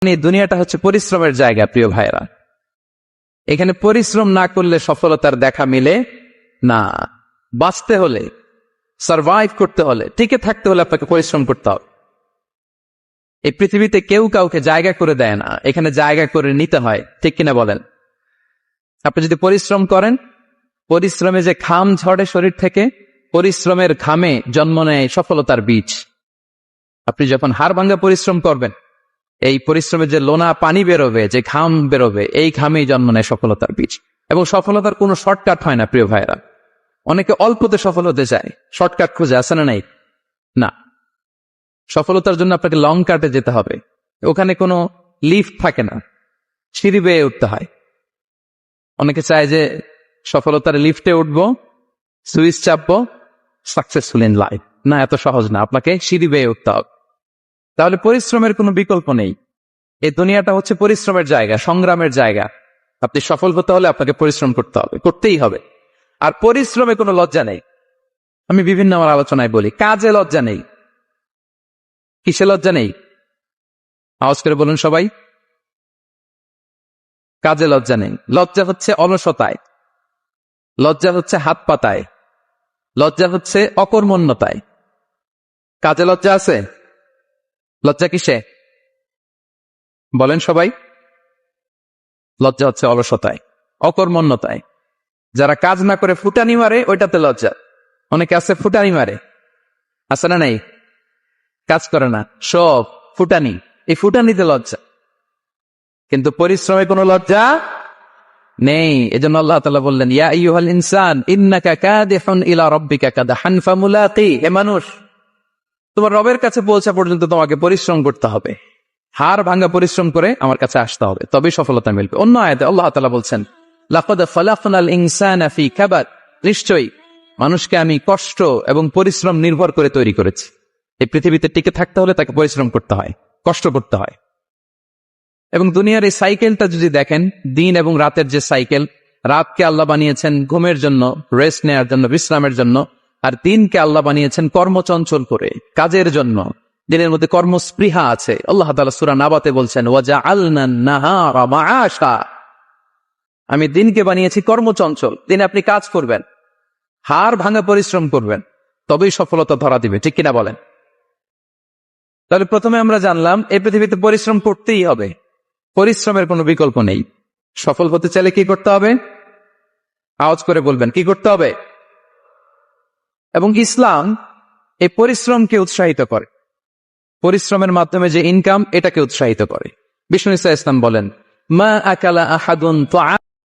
দুনিয়াটা হচ্ছে পরিশ্রমের জায়গা প্রিয় ভাইরা। এখানে পরিশ্রম না করলে সফলতার দেখা মিলে না। বাঁচতে হলে, সারভাইভ করতে হলে, টিকে থাকতে হলে আপনাকে পরিশ্রম করতে হবে। এই পৃথিবীতে কেউ কাউকে জায়গা করে দেয় না, এখানে জায়গা করে নিতে হয়, ঠিক কিনা বলেন? আপনি যদি পরিশ্রম করেন, পরিশ্রমে যে ঘাম ঝরে শরীর থেকে, পরিশ্রমের ঘামে জন্ম নেয় সফলতার বীজ। আপনি যখন হাড় ভাঙ্গা পরিশ্রম করবেন, এই পরিশ্রমে যে লোনা পানি বেরোবে, যে ঘাম বেরোবে, এই ঘামেই জন্ম নেয় সফলতার বীজ। এবং সফলতার কোনো শর্টকাট হয় না প্রিয় ভাইরা। অনেকে অল্পতে সফল হতে চায়, শর্টকাট খুঁজে, আসে না? নাই না, সফলতার জন্য আপনাকে লং কাটে যেতে হবে। ওখানে কোনো লিফট থাকে না, সিঁড়ি বেয়ে উঠতে হয়। অনেকে চায় যে সফলতার লিফটে উঠবো, সুইচ চাপবো, সাকসেসফুল ইন লাইফ। না, এত সহজ না, আপনাকে সিঁড়ি বেয়ে উঠতে হবে। তাহলে পরিশ্রমের কোনো বিকল্প নেই। এই দুনিয়াটা হচ্ছে পরিশ্রমের জায়গা, সংগ্রামের জায়গা। আপনি সফল হতে হলে আপনাকে পরিশ্রম করতে হবে, করতেই হবে। আর পরিশ্রমে কোনো লজ্জা নেই। আমি বিভিন্ন আমার আলোচনায় বলি, কাজে লজ্জা নেই। কিসে লজ্জা নেই? আওয়াজ করে বলুন সবাই। কাজে লজ্জা নেই। লজ্জা হচ্ছে অলসতায়, লজ্জা হচ্ছে হাত পাতায়, লজ্জা হচ্ছে অকর্মণ্যতায়। কাজে লজ্জা আছে? লজ্জা কিসে বলেন সবাই? লজ্জা হচ্ছে অলসতায়, অকর্মণ্যতায়। যারা কাজ না করে ফুটানি মারে, ওইটাতে লজ্জা। অনেকে আছে ফুটানি মারে, আছে না নাই? কাজ করে না, সব ফুটানি। এই ফুটানিতে লজ্জা, কিন্তু পরিশ্রমে কোনো লজ্জা নেই। এজন্য আল্লাহ তাআলা বললেন, ইয়া আইয়ুহাল ইনসান ইন্নাকা কাদিহুন ইলা রাব্বিকা কাদহান ফামুলাকি। হে মানুষ, তোমার রবের কাছে পৌঁছা পর্যন্ত তোমাকে পরিশ্রম করতে হবে। হাড় ভাঙা পরিশ্রম করে আমার কাছে আসতে হবে, তবেই সফলতা মিলবে। অন্য আয়াতে আল্লাহ তাআলা বলছেন, লাকাদ খালাকনাল ইনসানা ফি কাবাদ। নিশ্চয়ই মানুষকে আমি কষ্ট এবং পরিশ্রম নির্ভর করে তৈরি করেছি। এই পৃথিবীতে টিকে থাকতে হলে তাকে পরিশ্রম করতে হয়, কষ্ট করতে হয়। এবং দুনিয়ার এই সাইকেলটা যদি দেখেন, দিন এবং রাতের যে সাইকেল, রাতকে আল্লাহ বানিয়েছেন ঘুমের জন্য, রেস্ট নেওয়ার জন্য, বিশ্রামের জন্য। আর দিনকে আল্লাহ বানিয়েছেন কর্মচঞ্চল করে, কাজের জন্য। দিনের মধ্যে কর্মস্পৃহা আছে। আল্লাহ তাআলা সূরা নাবাতে বলছেন, ওয়াজআলনান নাহারা মাআশা। আমি দিনকে বানিয়েছি কর্মচঞ্চল। দিনে আপনি কাজ করবেন, হাড় ভাঙা পরিশ্রম করবেন, তবেই সফলতা ধরা দিবে, ঠিক কিনা বলেন? তাহলে প্রথমে আমরা জানলাম এই পৃথিবীতে পরিশ্রম করতেই হবে, পরিশ্রমের কোনো বিকল্প নেই। সফল হতে চাইলে কি করতে হবে? আওয়াজ করে বলবেন, কি করতে হবে? এবং ইসলাম এই পরিশ্রমকে উৎসাহিত করে, পরিশ্রমের মাধ্যমে যে ইনকাম, এটাকে উৎসাহিত করে। বিষ্ণু ইসা ইসলাম বলেন, মা আকালা আহাদুন